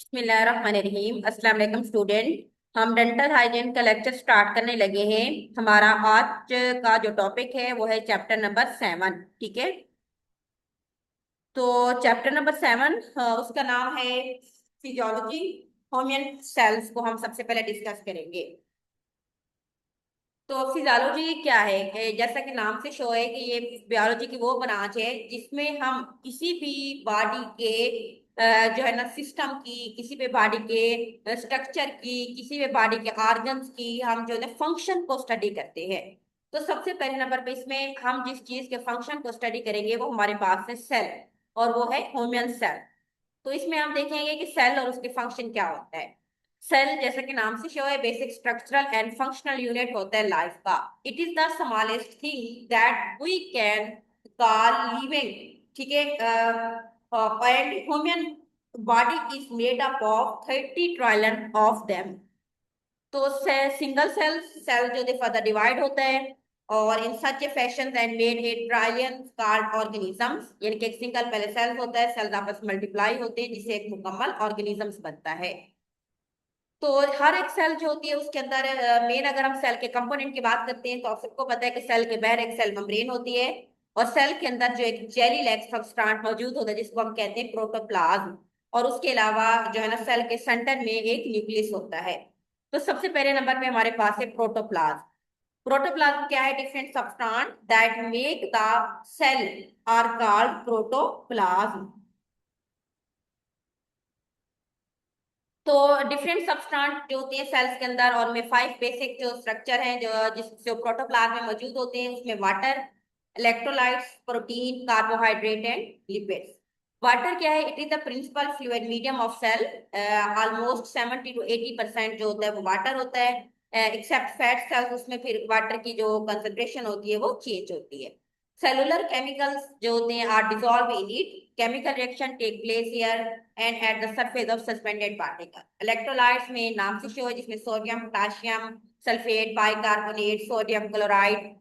बिस्मिल्लाहिर्रहमानिर्रहीम। अस्सलाम वालेकुम स्टूडेंट। हम डेंटल हाइजीन का लेक्चर स्टार्ट करने लगे हैं। हमारा आज का जो टॉपिक है वो है चैप्टर नंबर 7। ठीक है। तो चैप्टर नंबर 7 उसका नाम है फिजियोलॉजी। ह्यूमन सेल्स को हम सबसे पहले डिस्कस करेंगे। तो फिजियोलॉजी क्या है जैसा कि नाम से शो है कि ये बायोलॉजी की वो ब्रांच है जिसमें हम किसी भी बॉडी के जो है ना सिस्टम की, किसी भी बॉडी के स्ट्रक्चर की, किसी भी बॉडी के ऑर्गन्स की हम जो है ना फंक्शन को स्टडी करते हैं। तो सबसे पहले नंबर पे इसमें हम जिस चीज के फंक्शन को स्टडी करेंगे वो हमारे पास है सेल, और वो है ह्यूमन सेल। तो इसमें हम देखेंगे कि सेल और उसके फंक्शन क्या होता है। सेल जैसा कि नाम से शो है basic structural and functional unit होता है लाइफ का। It is the smallest thing that we can call living. ठीक है। And human body is made up of 30 trillion of them. तो सिंगल सेल सेल जो है फर्दर डिवाइड होता है, और in such a fashion and made a trillion card organisms, यानी कि एक सिंगल पहले सेल होता है, सेल आपस में मल्टीप्लाई होते हैं जिससे एक मुकम्मल ऑर्गेनिजम्स बनता है। तो हर एक सेल जो होती है उसके अंदर मेन, अगर हम सेल के कंपोनेंट की बात करते हैं तो आप सबको पता है कि सेल के बाहर एक सेल मेम्ब्रेन होती है, और सेल के अंदर जो एक जेली लाइक सबस्ट्रेट मौजूद होता है जिसको हम कहते हैं प्रोटोप्लाज्म। और उसके अलावा जो है ना सेल के सेंटर में एक न्यूक्लियस होता है। तो सबसे पहले नंबर पे हमारे पास है प्रोटोप्लाज्म। प्रोटोप्लाज्म क्या है? Different substance that make the cell are called protoplasm. तो डिफरेंट सबस्टेंस जो होते हैं सेल्स के अंदर, और में 5 बेसिक जो स्ट्रक्चर हैं जो प्रोटोप्लाज्म में मौजूद होते हैं, उसमें water, electrolytes, protein, carbohydrate and lipids. Water क्या है? It is the principal fluid medium of cell. Almost 70 to 80% जो होता है वो वाटर होता है, एक्सेप्ट फैट सेल्स, उसमें फिर वाटर की जो कंसेंट्रेशन होती है वो चेंज होती है। सेलुलर केमिकल्स जो होते हैं are dissolve in it. Chemical reaction take place here and at the surface of suspended particle. Electrolytes में नाम से शो है जिसमें sodium, potassium sulphate, bicarbonate, sodium chloride,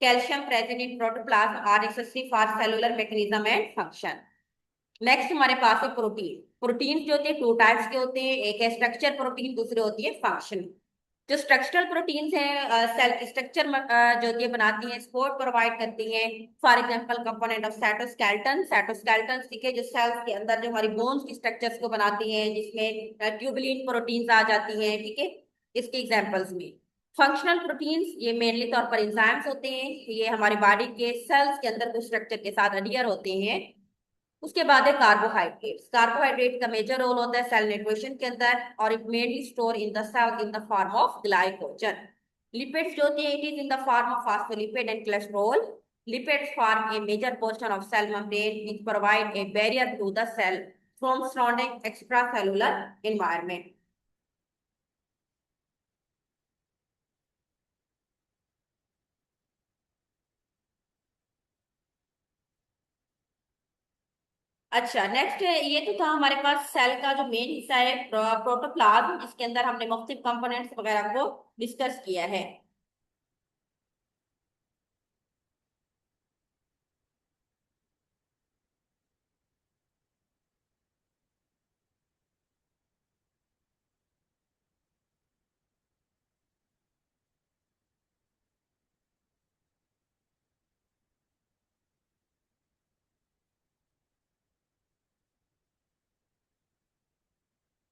calcium present in protoplasm are necessary for cellular mechanism and function. Next हमारे पास है protein. Protein जो होते हैं 2 टाइप्स के होते हैं, एक है स्ट्रक्चर प्रोटीन, दूसरे होती है फंक्शन। जो स्ट्रक्चरल प्रोटीन्स हैं सेल की स्ट्रक्चर जो होती है बनाती हैं, सपोर्ट प्रोवाइड करती हैं। For example component of cytoskeleton. Cytoskeleton ठीक है जो सेल्स के अंदर जो हमारी बोन्स की स्ट्रक्चर्स को बनाती हैं, जिसमें ट्यूबुलिन प्रोटीन्स आ जाती हैं। ठीक है। इसके एग्जांपल्स में फंक्शनल प्रोटीन्स, ये मेनली तौर पर एंजाइम्स होते हैं। ये हमारी बॉडी के सेल्स के अंदर कुछ स्ट्रक्चर के साथ अडियर होते हैं। उसके बाद है कार्बोहाइड्रेट्स। कार्बोहाइड्रेट का मेजर रोल होता है सेल न्यूट्रिशन के अंदर, और it mainly store in the cell in the form of glycogen. Lipids जो होती है it is in the form of phospholipid and cholesterol. Lipids form a major portion of cell membrane which provide a barrier to the cell from surrounding extracellular environment. अच्छा, next ये तो था हमारे पास cell का जो मेन हिस्सा है protoplasm. इसके अंदर हमने मुख्तलिफ कंपोनेंट्स वगैरह को डिस्कस किया है।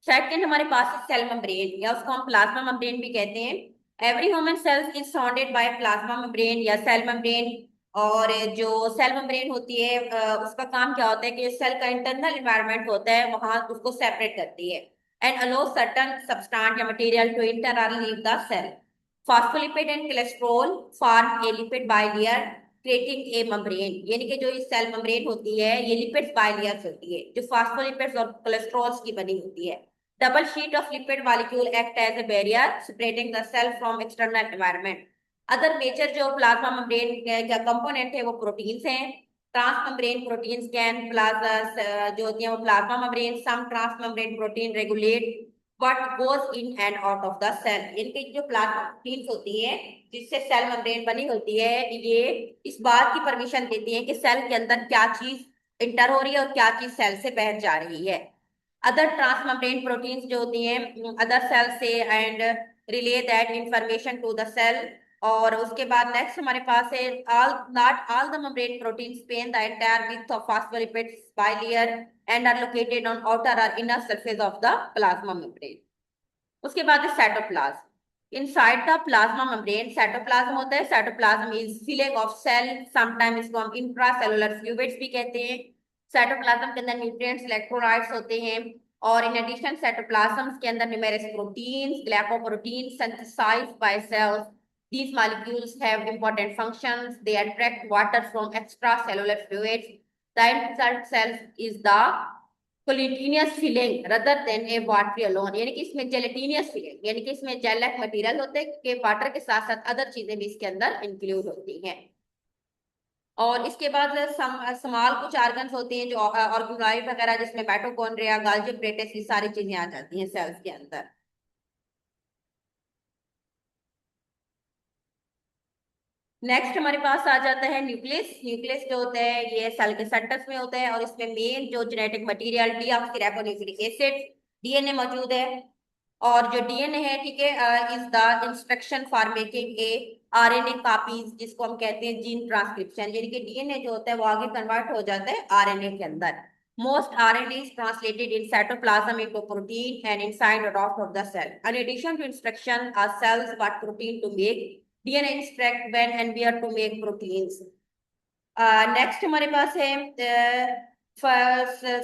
सेकंड हमारे पास है सेल मेम्ब्रेन, या उसको हम प्लाज्मा मेम्ब्रेन भी कहते हैं। Every human cells is surrounded by plasma membrane या सेल मेम्ब्रेन। और जो सेल मेम्ब्रेन होती है उसका काम क्या होता है कि सेल का इंटरनल एनवायरनमेंट होता है वहां उसको सेपरेट करती है, एंड अलो सर्टन सब्सटेंस या मटेरियल टू इंटर और leave the cell. Phospholipid and cholesterol form a lipid bilayer creating a membrane. यानी कि जो ये सेल मेम्ब्रेन होती है ये लिपिड बाइलेयर्स होती है जो फॉस्फोलिपिड्स और कोलेस्ट्रॉल्स की बनी होती है। Double sheet of lipid molecule act as a barrier separating the cell from external environment. Other major जो प्लाज्मा मेम्ब्रेन का कंपोनेंट है वो प्रोटीन्स हैं। Transmembrane proteins can plasma जो होती है वो plasma membrane some transmembrane protein regulate what goes in and out of the cell. इनकी जो प्लाज्मा प्रोटीन्स होती है जिससे सेल मेम्ब्रेन बनी होती है, ये इस बात की परमिशन देती है कि सेल के अंदर क्या चीज इंटर हो रही है और क्या चीज सेल से बाहर जा रही है। अदर ट्रांसमेम्ब्रेन प्रोटीन्स जो होती हैं अदर सेल से and relay that information to the cell. और उसके बाद नेक्स्ट हमारे पास है all not all the membrane proteins span the entire width of phospholipids bilayer and are located on outer or inner surface of the plasma membrane। उसके बाद है cytoplasm. Inside the plasma membrane cytoplasm होता है। Cytoplasm is filling of cell, sometimes इसको हम intracellular fluids भी कहते हैं। साइटोप्लाज्म के अंदर न्यूट्रिएंट्स इलेक्ट्रोलाइट्स होते हैं। और इन एडिशन साइटोप्लाज्म के अंदर numerous proteins glycoprotein synthesised by cells. These molecules have important functions. They attract water from extracellular fluids. The end result cell is the gelatinous filling rather than a watery alone। यानी कि इसमें gelatinous filling यानी कि इसमें gel like material होते हैं कि water के साथ साथ अदर चीजें भी इसके अंदर इंक्लूड होती हैं। और इसके बाद समाल कुछ ऑर्गन्स होते हैं जो ऑर्गेनाइज वगैरह जिसमें माइटोकॉन्ड्रिया गाल्जी प्लेटेस ये सारी चीजें आ जाती हैं सेल्स के अंदर। नेक्स्ट हमारे पास आ जाता है न्यूक्लियस। न्यूक्लियस जो होता है ये सेल के सेंटर्स में होता है और इसमें मेन जो genetic material deoxyribonucleic acid DNA मौजूद है। और जो डीएनए है ठीक है is the instruction for making a RNA copies जिसको हम कहते हैं जीन ट्रांसक्रिप्शन। यानी कि डीएनए जो होता है वो आगे कन्वर्ट हो जाता है आरएनए के अंदर। Most RNA is translated in cytoplasm into protein and inside the rest of the cell. In addition to instruction, are cells what protein to make, DNA instruct when and where to make proteins। Next हमारे पास है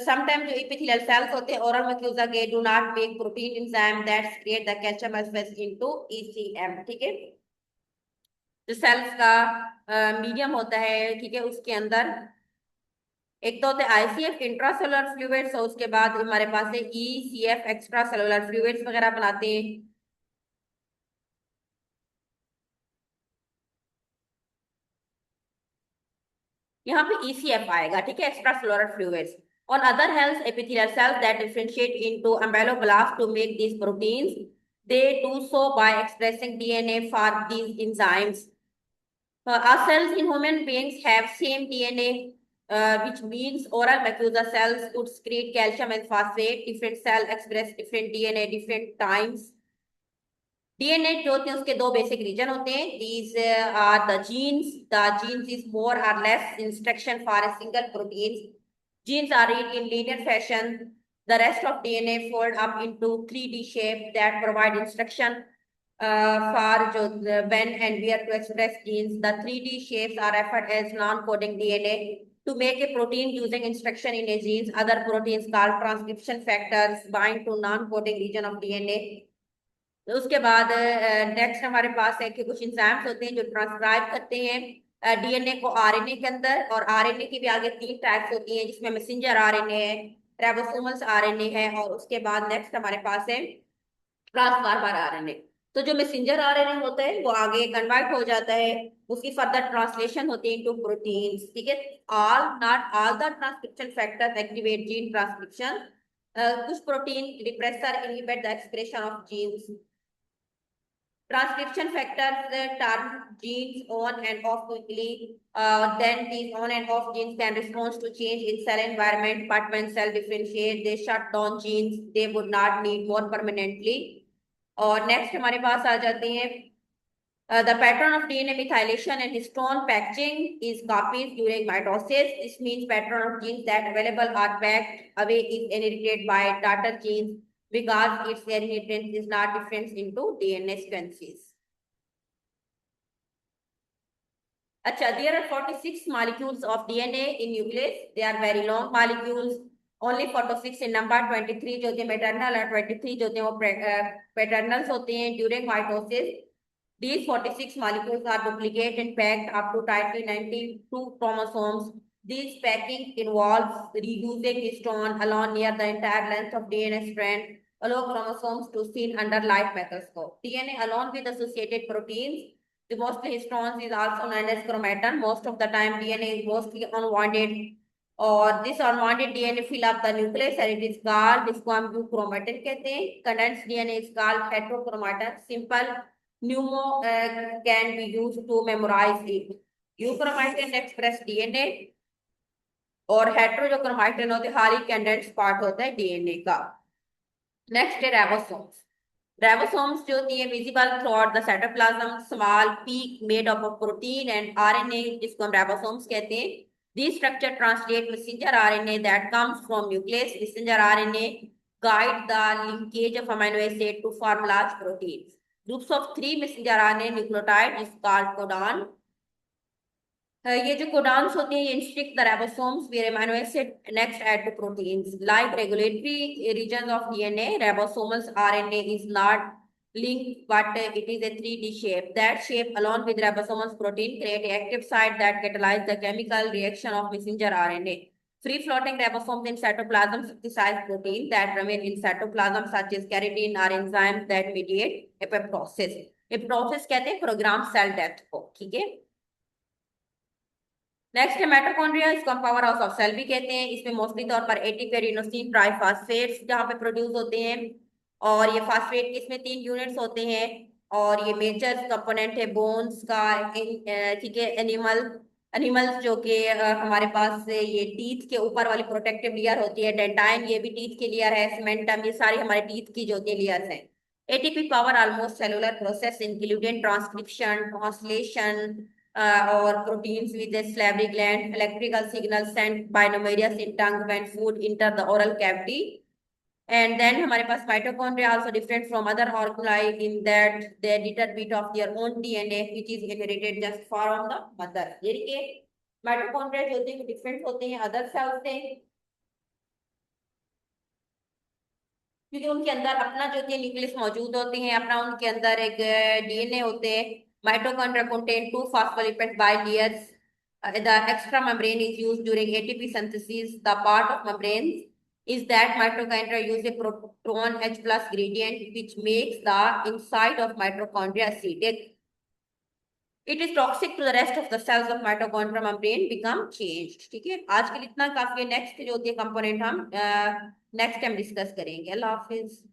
sometime जो epithelial cells होते हैं oral मक्यूजा के do not make protein enzyme that's create the calcium space into ECM. ठीक है, जो सेल्स का मीडियम होता है ठीक है उसके अंदर एक तो होते हैं आईसीएफ इंट्रासेलुलर फ्लूइड्स और उसके बाद हमारे पास है ईसीएफ एक्स्ट्रा सेलुलर फ्लूइड्स वगैरह बनाते हैं। यहाँ पे ईसीएफ आएगा ठीक है extra cellular fluids. On other hand, epithelial cells that differentiate into ameloblast to make these proteins, they do so by expressing DNA for these enzymes। Our cells in human beings have same DNA, which means oral mucosa cells would secrete calcium and phosphate. Different cell express different DNA different times। DNA जो होते हैं उसके दो basic region होते हैं। These are the genes is more और less instruction for a single protein. Genes are read in linear fashion. The rest of DNA fold up into 3D shape that provide instruction for जो when and where to express genes। The 3D shapes are referred as non-coding DNA to make a protein using instruction in a genes। Other proteins called transcription factors bind to non-coding region of DNA। तो उसके बाद next हमारे पास है कि कुछ enzymes होते हैं जो ट्रांसक्राइब करते हैं डीएनए को आरएनए के अंदर। और आरएनए की भी आगे तीन टाइप्स होती हैं जिसमें मैसेंजर आरएनए है, राइबोसोमल आरएनए है और उसके बाद नेक्स्ट हमारे पास है ट्रांसफार्मर आरएनए। तो जो मैसेंजर आरएनए होता है वो आगे कन्वर्ट हो जाता है, उसकी फर्दर ट्रांसलेशन होती है इनटू प्रोटीन्स। ठीक है, all not all the transcription factors activate gene transcription. कुछ protein repressor inhibit the expression of genes. Transcription factors turn genes on and off quickly. Then these on and off genes can respond to change in cell environment, but when cell differentiate, they shut down genes they would not need more permanently। और next हमारे पास आ जाते हैं the pattern of DNA methylation and histone packaging is copied during mitosis। This means pattern of genes that available are packed away is inherited by daughter genes because its inheritance is not different into DNA sequences। अच्छा, there are 46 molecules of DNA in nucleus। They are very long molecules। Only 46 in number। 23 जो होते हैं maternal और 23 जो होते हैं वो paternals होते हैं during mitosis। These 46 molecules are duplicate and packed up to tightly 92 chromosomes। This packing involves reusing histone along near the entire length of DNA strand allow chromosomes to seen under light microscope। DNA along with associated proteins, the mostly histones is also known as chromatin। Most of the time DNA is mostly unwanted और this unwanted DNA fill up the nucleus and it is called, जिसको हम euchromatin कहते हैं। Condensed DNA is called heterochromatin। Simple pneumo can be used to memorize it। Euchromatin express DNA और hetero जो chromatin होते हैं highly condensed part होता है डीएनए का। नेक्स्ट है राइबोसोम्स। राइबोसोम्स जो होती है visible through out the cytoplasm, small peak made up of protein and RNA, जिसको हम राइबोसोम्स कहते हैं। This structure translate messenger RNA that comes from nucleus. Messenger RNA guide the linkage of amino acid to form large proteins. Groups of three messenger RNA nucleotide is called codon. ये जो codons होते हैं ये instruct the ribosomes where amino acid next add to proteins like regulatory region of DNA. Ribosomal RNA is not linked but it is a 3D shape. That shape along with ribosomal protein create a active site that catalyze the chemical reaction of messenger RNA. Free floating ribosomes in cytoplasm synthesize protein that remain in cytoplasm such as keratin or enzymes that mediate apoptosis. apoptosis कहते हैं programme cell death को, ठीक है। Next है mitochondria, इसको हम power house of cell भी कहते हैं। इसमें मोस्टली तौर पर एटीपी एडिनोसिन ट्राइफॉस्फेट्स जहाँ पे प्रोड्यूस होते हैं, और ये फास्फेट के इसमें 3 यूनिट्स होते हैं। और ये मेजर कंपोनेंट है बोन्स का, ठीक है। एनिमल्स जो कि हमारे पास से ये टीथ के ऊपर वाली प्रोटेक्टिव लेयर होती है, डेंटाइन ये भी टीथ की लेयर है, सीमेंटम ये सारी हमारे टीथ की जो होती है लेयर्स हैं। ATP power almost cellular process including transcription, translation or proteins with a salivary gland, electrical signals sent by numerous in tongue when food enter the oral cavity. And then हमारे पास mitochondria also different from other organelles in that they little bit of their own DNA which is inherited just from the mother. यानी कि mitochondria जो होते हैं different होते हैं other cells से, क्योंकि उनके अंदर अपना जो होती है न्यूक्लियस मौजूद होते हैं, अपना उनके अंदर एक डीएनए होते हैं। Mitochondria contain two phospholipid bilayers. The extra membrane is used during ATP synthesis. The part of membrane is that mitochondria use a proton H plus gradient, which makes the inside of mitochondria acidic. It is toxic to the rest of the cells of mitochondria membrane become changed. ठीक है, आज के लिए इतना काफी है। Next जो होती है कंपोनेंट हम नेक्स्ट टाइम डिस्कस करेंगे। अल्लाह हाफिज।